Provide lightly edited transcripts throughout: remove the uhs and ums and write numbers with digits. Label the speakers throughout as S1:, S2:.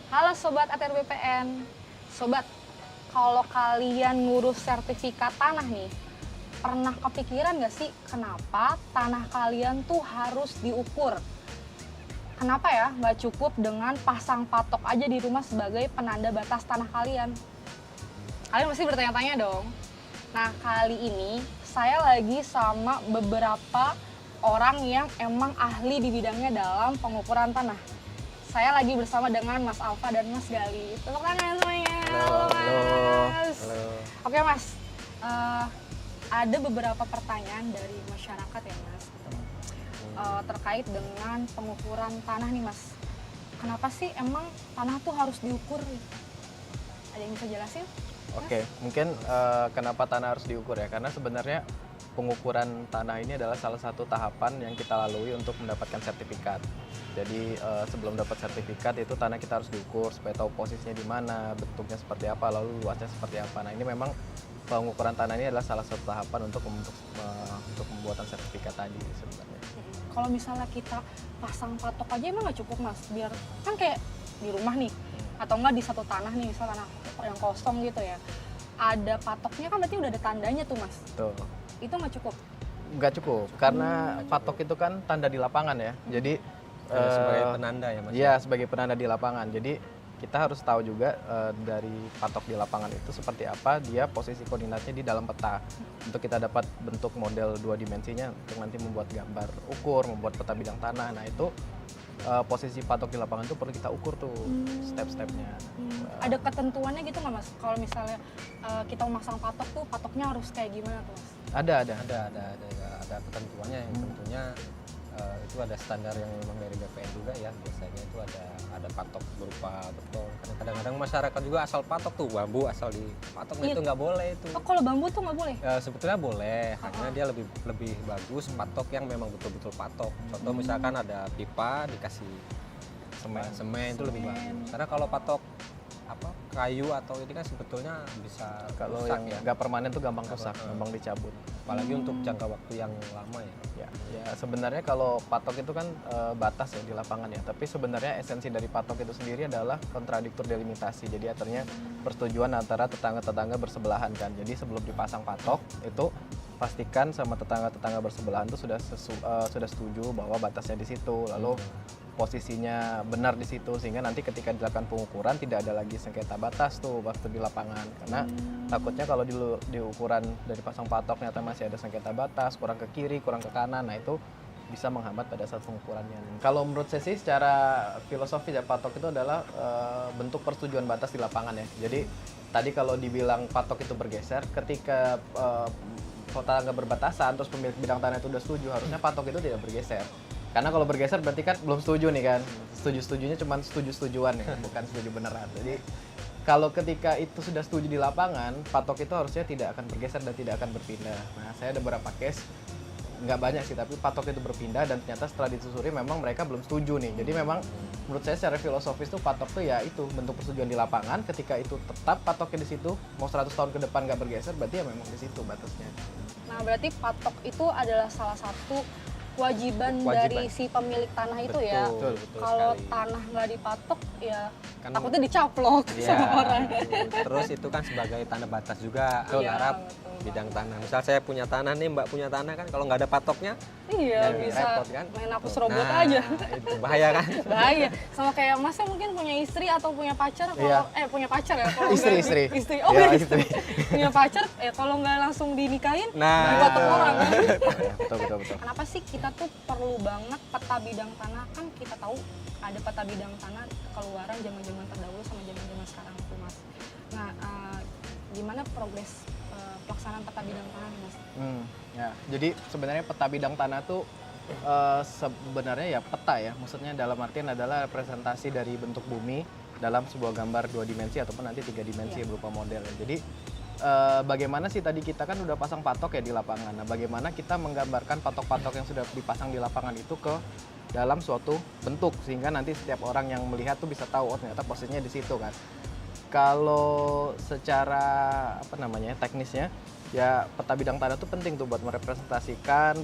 S1: Halo Sobat ATR BPN. Sobat, kalau kalian ngurus sertifikat tanah nih, pernah kepikiran nggak sih kenapa tanah kalian tuh harus diukur? Kenapa ya nggak cukup dengan pasang patok aja di rumah sebagai penanda batas tanah kalian? Kalian pasti bertanya-tanya dong. Nah, kali ini saya lagi sama beberapa orang yang emang ahli di bidangnya dalam pengukuran tanah. Saya lagi bersama dengan Mas Alfa dan Mas Gali. Tepuk tangan semuanya. Halo, Mas.
S2: Halo.
S1: Oke, Mas. Ada beberapa pertanyaan dari masyarakat ya, Mas. Terkait dengan pengukuran tanah nih, Mas. Kenapa sih emang tanah tuh harus diukur? Ada yang bisa jelasin?
S2: Oke, mungkin kenapa tanah harus diukur ya? Karena sebenarnya pengukuran tanah ini adalah salah satu tahapan yang kita lalui untuk mendapatkan sertifikat. Jadi sebelum dapat sertifikat itu tanah kita harus diukur supaya tahu posisinya di mana, bentuknya seperti apa, lalu luasnya seperti apa. Nah, ini memang pengukuran tanah ini adalah salah satu tahapan untuk pembuatan sertifikat tadi sebenarnya.
S1: Kalau misalnya kita pasang patok aja emang nggak cukup, Mas? Biar kan kayak di rumah nih, atau enggak di satu tanah nih, misal tanah yang kosong gitu ya, ada patoknya kan berarti udah ada tandanya tuh, Mas.
S2: Tuh.
S1: Itu nggak cukup?
S2: Nggak cukup, karena patok itu kan tanda di lapangan ya. Jadi
S3: sebagai penanda ya Mas?
S2: Iya, sebagai penanda di lapangan. Jadi kita harus tahu juga dari patok di lapangan itu seperti apa dia posisi koordinatnya di dalam peta. Untuk kita dapat bentuk model dua dimensinya untuk nanti membuat gambar ukur, membuat peta bidang tanah. Nah itu posisi patok di lapangan itu perlu kita ukur tuh step-stepnya.
S1: Ada ketentuannya gitu nggak, Mas? Kalau misalnya kita memasang patok tuh, patoknya harus kayak gimana tuh, Mas?
S2: Ada.
S3: Ada ketentuannya yang tentunya itu ada standar yang memang dari BPN juga ya, biasanya itu ada patok berupa beton. Karena kadang-kadang masyarakat juga asal patok tuh bambu asal dipatok, nah itu nggak boleh itu.
S1: Oh, kalau bambu tuh nggak boleh?
S3: Sebetulnya boleh, hanya dia lebih bagus patok yang memang betul-betul patok. Contoh misalkan ada pipa dikasih semen itu lebih bagus. Karena kalau patok kayu atau ini kan sebetulnya bisa
S2: Kalau
S3: rusak
S2: yang
S3: ya.
S2: nggak permanen tuh gampang rusak, gampang dicabut.
S3: Apalagi untuk jangka waktu yang lama ya.
S2: Ya sebenarnya kalau patok itu kan batas ya di lapangan ya. Tapi sebenarnya esensi dari patok itu sendiri adalah kontradiktur delimitasi. Jadi artinya persetujuan antara tetangga-tetangga bersebelahan kan. Jadi sebelum dipasang patok itu pastikan sama tetangga-tetangga bersebelahan itu sudah setuju bahwa batasnya di situ. Lalu posisinya benar di situ sehingga nanti ketika dilakukan pengukuran tidak ada lagi sengketa batas tuh waktu di lapangan. Karena takutnya kalau di ukuran dari pasang patok ternyata masih ada sengketa batas, kurang ke kiri, kurang ke kanan, nah itu bisa menghambat pada saat pengukurannya. Kalau menurut saya sih secara filosofi ya patok itu adalah bentuk persetujuan batas di lapangan ya. Jadi tadi kalau dibilang patok itu bergeser, ketika tetangga berbatasan terus pemilik bidang tanah itu udah setuju, harusnya patok itu tidak bergeser. Karena kalau bergeser berarti kan belum setuju nih kan. Setuju-setujunya cuma setuju-setujuan ya, bukan setuju beneran. Jadi kalau ketika itu sudah setuju di lapangan, patok itu harusnya tidak akan bergeser dan tidak akan berpindah. Nah, saya ada beberapa case, nggak banyak sih, tapi patok itu berpindah dan ternyata setelah ditelusuri memang mereka belum setuju nih. Jadi memang menurut saya secara filosofis tuh patok tuh ya itu bentuk persetujuan di lapangan. Ketika itu tetap patoknya di situ, mau 100 tahun ke depan nggak bergeser, berarti ya memang di situ batasnya.
S1: Nah, berarti patok itu adalah salah satu kewajiban dari si pemilik tanah itu ya.
S3: Betul
S1: Kalau
S3: sekali.
S1: tanah nggak dipatok ya
S3: Kan-
S1: takutnya dicaplok sama orang.
S3: Terus itu kan sebagai tanda batas juga
S1: Iya,
S3: antara
S1: betul.
S3: bidang tanah. Misal saya punya tanah nih, Mbak punya tanah kan, kalau nggak ada patoknya
S1: Iya,
S3: ya
S1: bisa
S3: repot kan.
S1: main hapus robot
S3: Nah,
S1: aja.
S3: itu bahaya kan.
S1: Bahaya. Sama kayak Masnya mungkin punya istri atau punya pacar kalau
S2: Iya.
S1: punya pacar ya kalau
S2: Istri.
S1: nggak istri. Oh,
S2: Iya,
S1: punya
S2: istri.
S1: punya pacar kalau nggak langsung dinikahin
S3: Nah.
S1: dipatok orang kan.
S2: Betul.
S1: Kenapa sih kita tuh perlu banget peta bidang tanah? Kan kita tahu ada peta bidang tanah keluaran zaman-zaman terdahulu sama zaman-zaman sekarang tuh, Mas. Nah, gimana progres pelaksanaan peta bidang tanah nih, Mas?
S2: Ya, jadi sebenarnya peta bidang tanah tuh sebenarnya ya peta ya. Maksudnya dalam artian adalah representasi dari bentuk bumi dalam sebuah gambar 2 dimensi ataupun nanti 3 dimensi berupa model ya. Jadi bagaimana sih tadi kita kan udah pasang patok ya di lapangan. Nah, bagaimana kita menggambarkan patok-patok yang sudah dipasang di lapangan itu ke dalam suatu bentuk sehingga nanti setiap orang yang melihat tuh bisa tahu oh ternyata posisinya di situ kan. Kalau secara teknisnya ya peta bidang tanah itu penting tuh buat merepresentasikan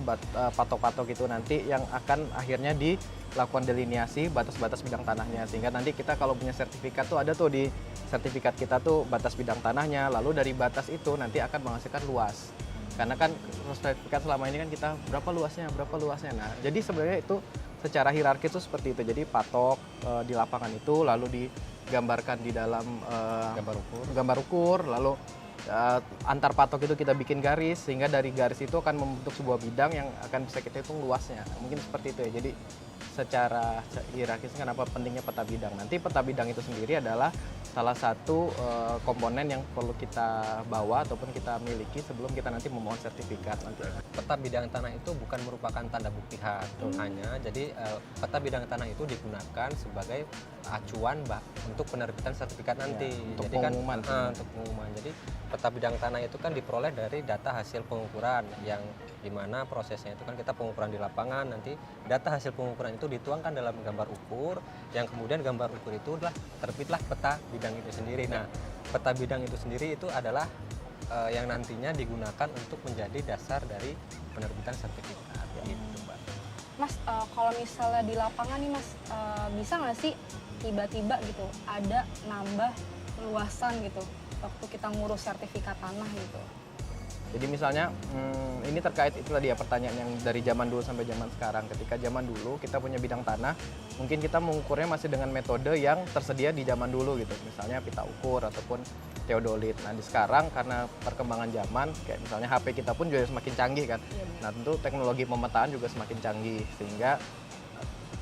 S2: patok-patok itu nanti yang akan akhirnya dilakukan delineasi batas-batas bidang tanahnya, sehingga nanti kita kalau punya sertifikat tuh ada tuh di sertifikat kita tuh batas bidang tanahnya, lalu dari batas itu nanti akan menghasilkan luas. Karena kan sertifikat selama ini kan kita berapa luasnya. Nah, jadi sebenarnya itu secara hierarki itu seperti itu. Jadi patok di lapangan itu lalu digambarkan di dalam gambar ukur, lalu antar patok itu kita bikin garis, sehingga dari garis itu akan membentuk sebuah bidang yang akan bisa kita hitung luasnya. Mungkin seperti itu ya. Jadi secara hierarkis kenapa pentingnya peta bidang. Nanti peta bidang itu sendiri adalah salah satu komponen yang perlu kita bawa ataupun kita miliki sebelum kita nanti memohon sertifikat nanti.
S3: Peta bidang tanah itu bukan merupakan tanda bukti hak hanya, jadi peta bidang tanah itu digunakan sebagai acuan untuk penerbitan sertifikat nanti.
S2: Untuk
S3: jadi
S2: pengumuman.
S3: Untuk pengumuman. Jadi peta bidang tanah itu kan diperoleh dari data hasil pengukuran yang dimana prosesnya itu kan kita pengukuran di lapangan, nanti data hasil pengukuran itu dituangkan dalam gambar ukur, yang kemudian gambar ukur itu adalah terbitlah peta bidang itu sendiri. Nah, peta bidang itu sendiri itu adalah yang nantinya digunakan untuk menjadi dasar dari penerbitan sertifikat. Gitu, Mbak.
S1: Mas, kalau misalnya di lapangan nih Mas, bisa nggak sih tiba-tiba gitu ada nambah luasan gitu waktu kita ngurus sertifikat tanah gitu?
S2: Jadi misalnya ini terkait itu tadi ya pertanyaan yang dari zaman dulu sampai zaman sekarang. Ketika zaman dulu kita punya bidang tanah, mungkin kita mengukurnya masih dengan metode yang tersedia di zaman dulu gitu. Misalnya pita ukur ataupun teodolit. Nah, di sekarang karena perkembangan zaman, kayak misalnya HP kita pun juga semakin canggih kan. Nah, tentu teknologi pemetaan juga semakin canggih sehingga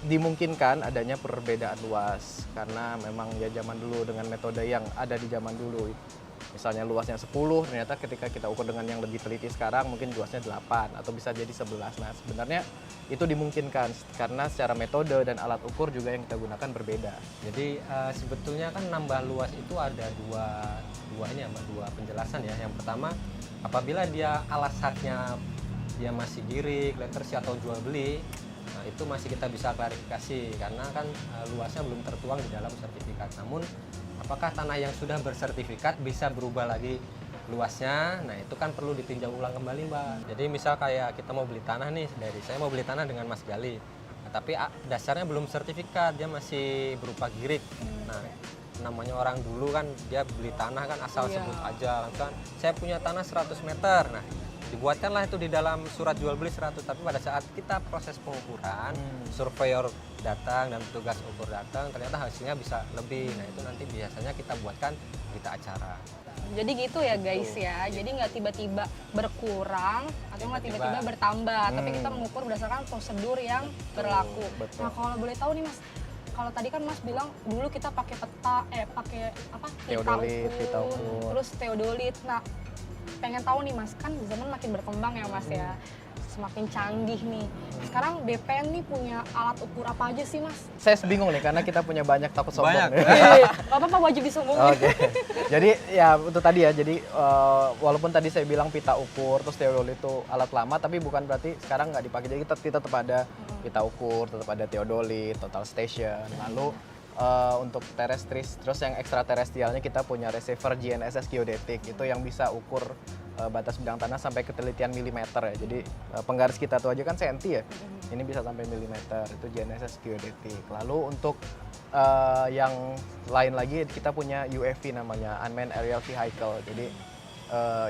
S2: dimungkinkan adanya perbedaan luas karena memang ya zaman dulu dengan metode yang ada di zaman dulu. Misalnya luasnya 10, ternyata ketika kita ukur dengan yang lebih teliti sekarang mungkin luasnya 8 atau bisa jadi 11. Nah, sebenarnya itu dimungkinkan karena secara metode dan alat ukur juga yang kita gunakan berbeda.
S3: Jadi sebetulnya kan nambah luas itu ada dua penjelasan ya. Yang pertama, apabila dia alas haknya dia masih girik, lettersi atau jual beli, nah itu masih kita bisa klarifikasi karena kan luasnya belum tertuang di dalam sertifikat. Namun apakah tanah yang sudah bersertifikat bisa berubah lagi luasnya? Nah, itu kan perlu ditinjau ulang kembali, Mbak. Jadi misal kayak kita mau beli tanah nih, saya mau beli tanah dengan Mas Gali. Nah, tapi dasarnya belum sertifikat, dia masih berupa girik. Nah, namanya orang dulu kan dia beli tanah kan asal sebut aja, langsung saya punya tanah 100 meter. Nah, dibuatkanlah itu di dalam surat jual beli 100, tapi pada saat kita proses pengukuran, surveyor datang dan petugas ukur datang, ternyata hasilnya bisa lebih. Nah, itu nanti biasanya kita buatkan berita acara.
S1: Jadi gitu ya guys ya, jadi nggak tiba-tiba berkurang atau nggak tiba-tiba bertambah, tapi kita mengukur berdasarkan prosedur yang berlaku.
S2: Betul.
S1: Nah, kalau boleh tahu nih Mas, kalau tadi kan Mas bilang dulu kita pakai pakai apa?
S2: Pita ukur.
S1: Terus teodolit. Nah, pengen tahu nih Mas, kan zaman makin berkembang ya Mas ya, semakin canggih nih. Sekarang BPN nih punya alat ukur apa aja sih Mas?
S2: Saya bingung nih karena kita punya banyak takut sombong.
S3: Banyak.
S1: Gak apa-apa, wajib disombongin.
S2: Oke. Jadi ya itu tadi ya. Jadi walaupun tadi saya bilang pita ukur terus teodolit itu alat lama, tapi bukan berarti sekarang nggak dipakai. Jadi kita tetap ada pita ukur, tetap ada teodolit, total station. Lalu untuk terestris, terus yang ekstraterestrialnya kita punya receiver GNSS geodetik, itu yang bisa ukur batas bidang tanah sampai ketelitian milimeter ya. Jadi penggaris kita tuh aja kan senti ya, ini bisa sampai milimeter, itu GNSS geodetik. Lalu untuk yang lain lagi kita punya UAV namanya, Unmanned Aerial Vehicle. Jadi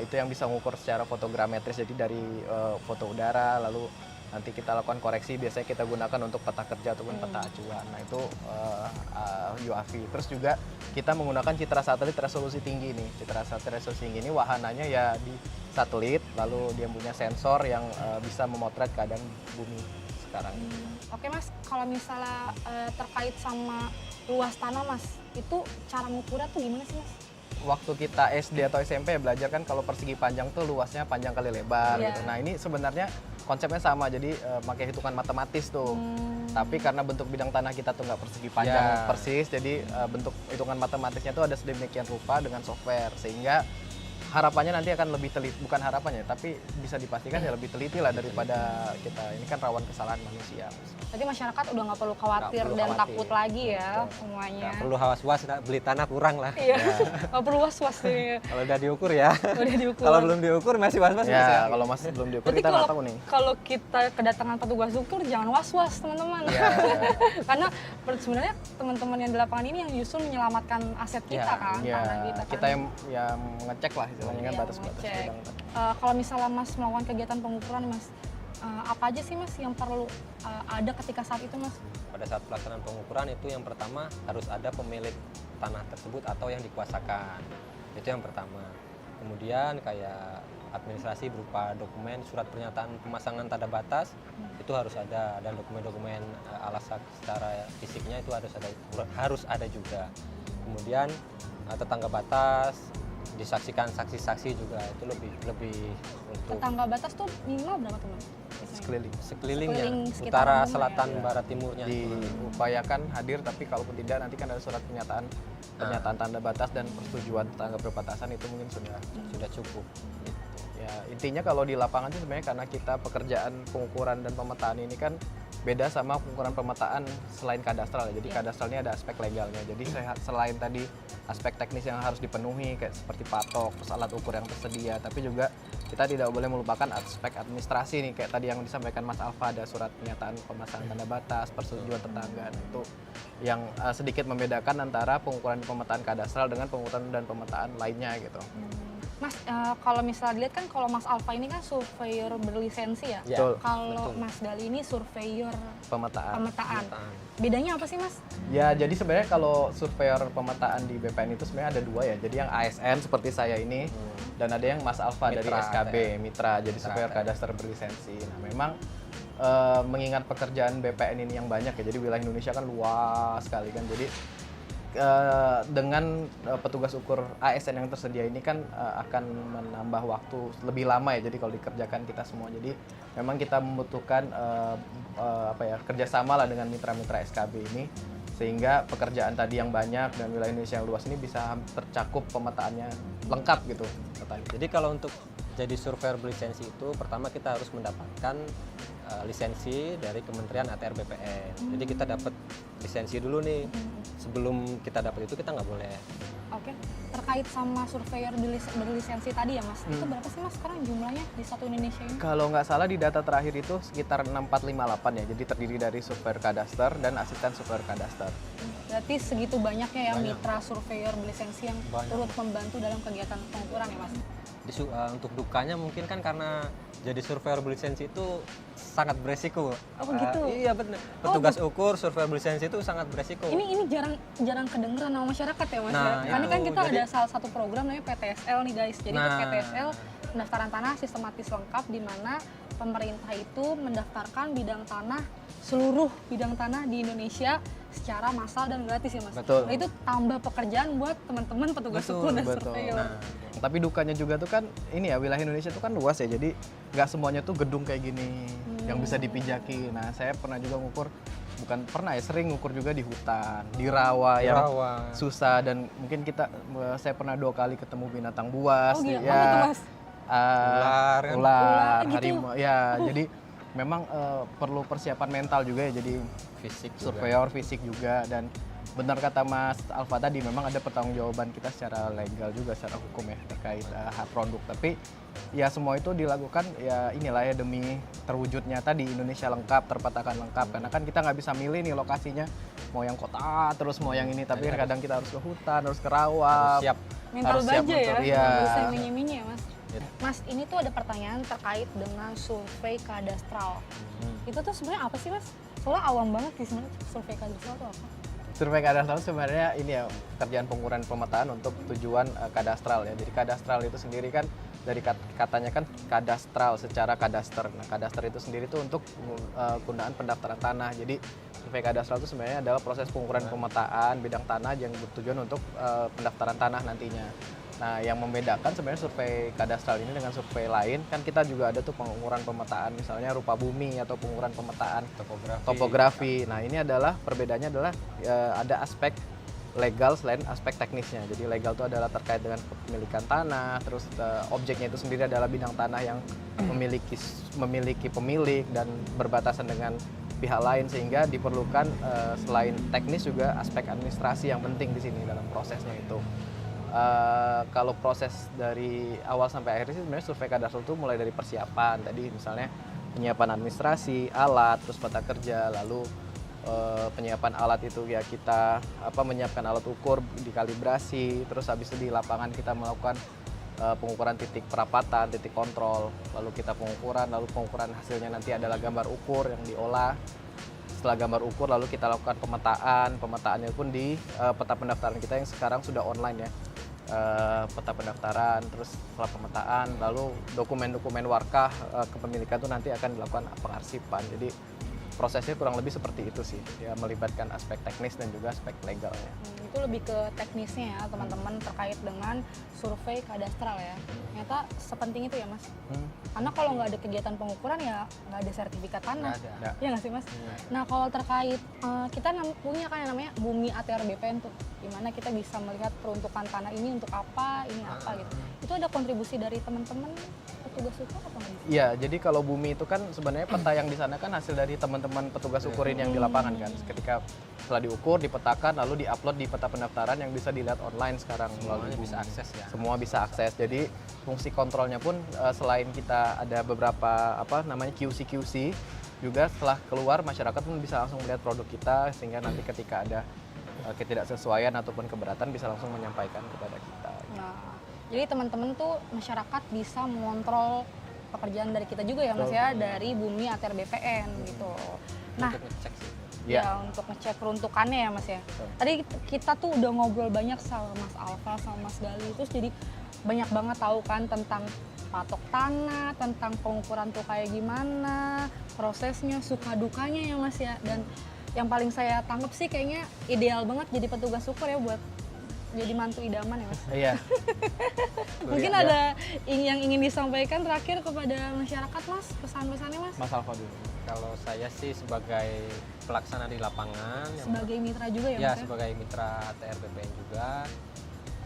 S2: itu yang bisa mengukur secara fotogrametris, jadi dari foto udara, lalu nanti kita lakukan koreksi, biasanya kita gunakan untuk peta kerja ataupun peta acuan. Nah, itu UAV. Terus juga kita menggunakan citra satelit resolusi tinggi nih. Citra satelit resolusi tinggi ini wahananya ya di satelit, lalu dia punya sensor yang bisa memotret keadaan bumi sekarang.
S1: Oke Mas, kalau misalnya terkait sama luas tanah Mas, itu cara mengukurnya tuh gimana sih Mas?
S2: Waktu kita SD atau SMP belajar kan kalau persegi panjang tuh luasnya panjang kali lebar gitu. Nah, ini sebenarnya konsepnya sama, jadi pakai hitungan matematis tuh. Tapi karena bentuk bidang tanah kita tuh nggak persegi panjang persis, jadi bentuk hitungan matematisnya tuh ada sedemikian rupa dengan software, sehingga harapannya nanti akan lebih teliti, bukan harapannya, tapi bisa dipastikan ya lebih teliti lah daripada kita. Ini kan rawan kesalahan manusia.
S1: Berarti masyarakat udah nggak perlu khawatir
S3: Nggak perlu
S1: dan
S3: khawatir.
S1: takut lagi ya
S3: Betul.
S1: semuanya.
S3: Nggak perlu was-was beli tanah kurang lah.
S1: Iya, nggak perlu was-was nih.
S3: Kalau udah diukur ya.
S1: Udah diukur.
S3: Kalau belum diukur masih was-was Mas,
S2: Ya, kalau masih belum diukur
S1: Berarti
S2: kita nggak
S1: kalau
S2: tahu nih.
S1: kalau kita kedatangan petugas ukur jangan was-was teman-teman.
S2: Ya,
S1: Karena sebenarnya teman-teman yang di lapangan ini yang justru menyelamatkan aset kita kan,
S2: ya,
S1: tanah kita kan.
S2: kita yang ngecek lah istilahnya kan
S1: Iya,
S2: batas-batas
S1: ngecek.
S2: bidang tadi.
S1: Kalau misalnya Mas melakukan kegiatan pengukuran Mas, apa aja sih Mas yang perlu ada ketika saat itu Mas?
S3: Pada saat pelaksanaan pengukuran itu yang pertama harus ada pemilik tanah tersebut atau yang dikuasakan. Itu yang pertama. Kemudian kayak administrasi berupa dokumen surat pernyataan pemasangan tanda batas itu harus ada, dan dokumen-dokumen alasan secara fisiknya itu harus ada juga. Kemudian tetangga batas disaksikan saksi-saksi juga itu lebih untuk
S1: Tetangga batas tuh minimal berapa tuh Mas? Biasanya?
S2: Sekeliling.
S3: sekelilingnya,
S1: Sekeliling sekitar
S3: utara,
S1: rumah ya.
S3: selatan,
S2: Ya.
S3: barat, timurnya.
S2: Diupayakan hadir, tapi kalaupun tidak nanti kan ada surat pernyataan tanda batas dan persetujuan tetangga berbatasan itu mungkin
S3: Sudah cukup.
S2: ya intinya kalau di lapangan sih sebenarnya karena kita pekerjaan pengukuran dan pemetaan ini kan beda sama pengukuran pemetaan selain kadastral ya. Jadi
S1: Iya.
S2: kadastral ini ada aspek legalnya. Jadi selain tadi aspek teknis yang harus dipenuhi kayak seperti patok, terus alat ukur yang tersedia, tapi juga kita tidak boleh melupakan aspek administrasi nih kayak tadi yang disampaikan Mas Alfa, ada surat pernyataan pemasangan tanda batas, persetujuan tetangga. Nah, itu yang sedikit membedakan antara pengukuran dan pemetaan kadastral dengan pengukuran dan pemetaan lainnya gitu.
S1: Mas, kalau misalnya dilihat kan kalau Mas Alfa ini kan surveyor berlisensi ya.
S3: Ya,
S2: Betul.
S1: Kalau
S3: betul.
S1: Mas Dali ini surveyor
S2: Pemetaan.
S1: pemetaan.
S3: Pemetaan.
S1: Bedanya apa sih Mas?
S2: Ya, jadi sebenarnya kalau surveyor pemetaan di BPN itu sebenarnya ada dua ya. Jadi yang ASN seperti saya ini, dan ada yang Mas Alfa dari
S3: Mitra,
S2: SKB,
S3: ya.
S2: Mitra, jadi
S3: Mitra,
S2: surveyor
S3: ya.
S2: kadaster berlisensi. Nah, memang mengingat pekerjaan BPN ini yang banyak ya, jadi wilayah Indonesia kan luas sekali kan. Jadi dengan petugas ukur ASN yang tersedia ini kan akan menambah waktu lebih lama ya. Jadi kalau dikerjakan kita semua, jadi memang kita membutuhkan kerjasama lah dengan mitra-mitra SKB ini sehingga pekerjaan tadi yang banyak dan wilayah Indonesia yang luas ini bisa tercakup pemetaannya lengkap gitu katanya.
S3: Jadi kalau untuk jadi surveyor berlisensi itu pertama kita harus mendapatkan lisensi dari Kementerian ATR BPN. Jadi kita dapat lisensi dulu nih. Sebelum kita dapat itu kita nggak boleh.
S1: Oke. Terkait sama surveyor berlisensi tadi ya Mas, itu berapa sih Mas sekarang jumlahnya di satu Indonesia ini?
S2: Kalau nggak salah di data terakhir itu sekitar 6458 ya. Jadi terdiri dari surveyor kadaster dan asisten surveyor kadaster.
S1: Berarti segitu banyaknya ya
S3: Banyak.
S1: mitra surveyor berlisensi yang
S3: Banyak.
S1: turut membantu dalam kegiatan pengukuran ya Mas?
S3: Untuk dukanya mungkin kan karena jadi surveyor berlisensi itu sangat beresiko.
S1: Oh, begitu?
S3: Iya benar. Petugas ukur surveyor berlisensi itu sangat beresiko.
S1: Ini jarang kedengeran sama masyarakat ya Mas
S3: Nah,
S1: ya. Karena
S3: itu.
S1: kan kita
S3: Jadi-
S1: ada salah satu program namanya PTSL nih guys. Jadi itu
S3: Nah.
S1: PTSL pendaftaran tanah sistematis lengkap di mana pemerintah itu mendaftarkan bidang tanah seluruh bidang tanah di Indonesia secara massal dan gratis ya Mas.
S2: Betul.
S1: Nah, itu tambah pekerjaan buat teman-teman petugas
S3: Betul,
S1: ukur dan
S2: betul.
S1: surveyor.
S3: Nah,
S2: Tapi dukanya juga tuh kan ini ya, wilayah Indonesia tuh kan luas ya, jadi nggak semuanya tuh gedung kayak gini yang bisa dipijaki. Nah, saya pernah juga ngukur, bukan pernah ya, sering ngukur juga di hutan, di rawa yang
S3: rawa.
S2: susah, dan mungkin saya pernah 2 kali ketemu binatang buas.
S1: Oh gila,
S2: ya,
S1: apa tuh Mas?
S3: Ular, kan?
S2: ular,
S1: Ular, gitu.
S2: harimau, ya. Jadi memang perlu persiapan mental juga ya, jadi
S3: Fisik juga.
S2: surveyor fisik juga. Dan benar kata Mas Alfa tadi, memang ada pertanggungjawaban kita secara legal juga, secara hukum ya, terkait hak produk. Tapi ya semua itu dilakukan ya inilah ya demi terwujudnya tadi Indonesia lengkap, terpetakan lengkap. Karena kan kita nggak bisa milih nih lokasinya, mau yang kota terus mau yang ini, tapi kadang kita harus ke hutan, harus ke rawa.
S3: Harus siap.
S1: Mental
S2: Harus siap
S1: baja ya,
S2: mental, iya.
S1: nggak bisa minyi-minyi ya Mas.
S3: Gitu.
S1: Mas, ini tuh ada pertanyaan terkait dengan survei kadastral. Itu tuh sebenarnya apa sih Mas? Soalnya awam banget sih sebenarnya survei kadastral itu apa?
S2: Survei kadastral sebenarnya ini ya pekerjaan pengukuran pemetaan untuk tujuan kadastral ya. Jadi kadastral itu sendiri kan dari katanya kan kadastral, secara kadaster. Nah, kadaster itu sendiri tuh untuk penggunaan pendaftaran tanah. Jadi survei kadastral itu sebenarnya adalah proses pengukuran pemetaan bidang tanah yang bertujuan untuk pendaftaran tanah nantinya. Nah, yang membedakan sebenarnya survei kadastral ini dengan survei lain, kan kita juga ada tuh pengukuran pemetaan, misalnya rupa bumi atau pengukuran pemetaan
S3: Topografi.
S2: topografi. Nah, ini adalah perbedaannya adalah ada aspek legal selain aspek teknisnya. Jadi legal itu adalah terkait dengan kepemilikan tanah, terus objeknya itu sendiri adalah bidang tanah yang memiliki pemilik dan berbatasan dengan pihak lain, sehingga diperlukan selain teknis juga aspek administrasi yang penting di sini dalam prosesnya itu. Kalau proses dari awal sampai akhir sih sebenarnya survei kadastral itu mulai dari persiapan tadi, misalnya penyiapan administrasi, alat, terus peta kerja, lalu penyiapan alat itu ya kita menyiapkan alat ukur, dikalibrasi, terus habis itu di lapangan kita melakukan pengukuran titik perapatan, titik kontrol, lalu kita pengukuran hasilnya nanti adalah gambar ukur yang diolah. Setelah gambar ukur lalu kita lakukan pemetaannya pun di peta pendaftaran kita yang sekarang sudah online ya. Peta pendaftaran, terus setelah pemetaan, lalu dokumen-dokumen warkah kepemilikan itu nanti akan dilakukan pengarsipan. Jadi prosesnya kurang lebih seperti itu sih, ya melibatkan aspek teknis dan juga aspek legalnya.
S1: Itu lebih ke teknisnya ya teman-teman terkait dengan survei kadastral ya. Ternyata sepenting itu ya Mas. Karena kalau nggak ada kegiatan pengukuran ya nggak ada sertifikat tanah.
S3: Nggak ada.
S1: Iya nggak sih Mas? Nah kalau terkait kita punya kan yang namanya Bumi ATR BPN tuh, dimana kita bisa melihat peruntukan tanah ini untuk apa, ini apa gitu. Itu ada kontribusi dari teman-teman petugas ukur apa nggak?
S2: Iya, jadi kalau Bumi itu kan sebenarnya peta yang di sana kan hasil dari teman-teman petugas ukurin yang di lapangan kan. Ketika setelah diukur, dipetakan, lalu diupload di peta pendaftaran yang bisa dilihat online sekarang melalui Bumi.
S3: Bisa akses ya.
S2: Semua bisa akses. Jadi fungsi kontrolnya pun selain kita ada beberapa QC juga, setelah keluar masyarakat pun bisa langsung melihat produk kita, sehingga nanti ketika ada ketidaksesuaian ataupun keberatan bisa langsung menyampaikan kepada kita.
S1: Nah, jadi teman-teman tuh masyarakat bisa mengontrol pekerjaan dari kita juga ya Mas ya, dari Bumi ATR BPN gitu. Nah,
S3: Untuk ngecek sih.
S1: ya untuk ngecek peruntukannya ya Mas ya. Tadi kita tuh udah ngobrol banyak sama Mas Alfa sama Mas Gali, terus jadi banyak banget tahu kan tentang patok tanah, tentang pengukuran tuh kayak gimana, prosesnya, suka dukanya ya Mas ya. Dan yang paling saya tangkap sih kayaknya ideal banget jadi petugas ukur ya buat jadi mantu idaman ya Mas.
S2: Iya.
S1: Mungkin ada yang ingin disampaikan terakhir kepada masyarakat Mas, pesan-pesannya Mas?
S2: Mas Alfa dulu.
S3: Kalau saya sih sebagai pelaksana di lapangan,
S1: Sebagai mitra juga ya
S3: ya
S1: Mas ya?
S3: sebagai mitra ATR BPN juga,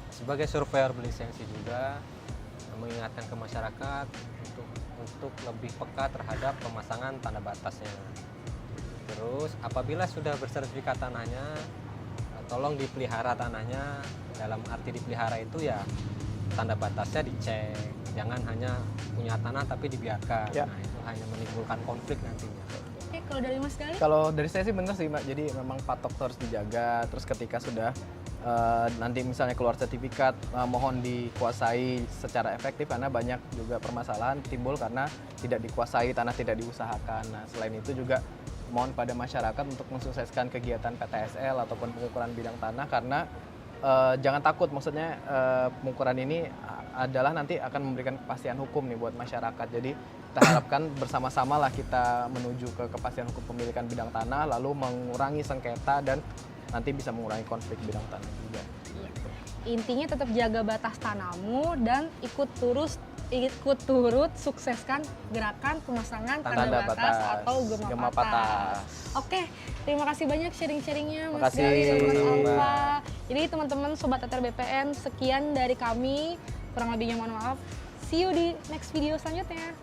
S3: sebagai surveyor berlisensi juga, mengingatkan ke masyarakat untuk lebih peka terhadap pemasangan tanda batasnya. Terus apabila sudah bersertifikat tanahnya, tolong dipelihara tanahnya. Dalam arti dipelihara itu ya tanda batasnya dicek, jangan hanya punya tanah tapi dibiarkan.
S2: Ya.
S3: Nah itu hanya menimbulkan konflik nantinya.
S1: Oke, kalau dari Mas Gali?
S2: Kalau dari saya sih bener sih Mbak, jadi memang patok harus dijaga, terus ketika sudah nanti misalnya keluar sertifikat, mohon dikuasai secara efektif, karena banyak juga permasalahan timbul karena tidak dikuasai, tanah tidak diusahakan. Nah selain itu juga mohon pada masyarakat untuk mensukseskan kegiatan PTSL ataupun pengukuran bidang tanah, karena jangan takut, maksudnya pengukuran ini adalah nanti akan memberikan kepastian hukum nih buat masyarakat. Jadi kita harapkan bersama-sama lah kita menuju ke kepastian hukum pemilikan bidang tanah, lalu mengurangi sengketa dan nanti bisa mengurangi konflik bidang tanah juga.
S1: Intinya tetap jaga batas tanahmu dan ikut turut sukseskan gerakan pemasangan tanda batas atau gema patas. Oke, terima kasih banyak sharing-sharingnya Mas
S2: Makasih.
S1: Gali sama Mas
S3: Sama-sama.
S1: Alfa. Jadi teman-teman Sobat ATR BPN, sekian dari kami. Kurang lebihnya mohon maaf. See you di next video selanjutnya.